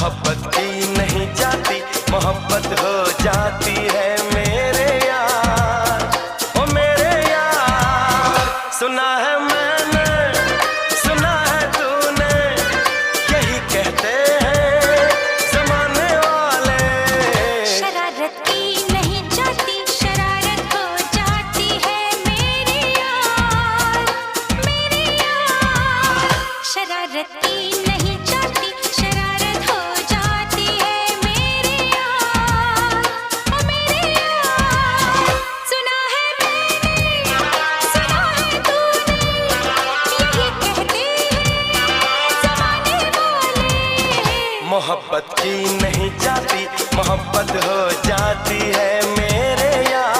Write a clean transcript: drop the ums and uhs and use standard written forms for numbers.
मोहब्बत की नहीं जाती, मोहब्बत हो जाती है मेरे यार, ओ मेरे यार। सुना है मैंने, सुना है तूने, यही कहते हैं जमाने वाले। शरारत की नहीं जाती, शरारत हो जाती है मेरे यार, मेरे यार। शरारत की नहीं जाती, शरारत हो जाती है मेरे यार, ओ मेरे यार। सुना है मैंने, सुना है तूने, यही कहते हैं जमाने वाले। मोहब्बत की नहीं जाती, मोहब्बत हो जाती है मेरे यार।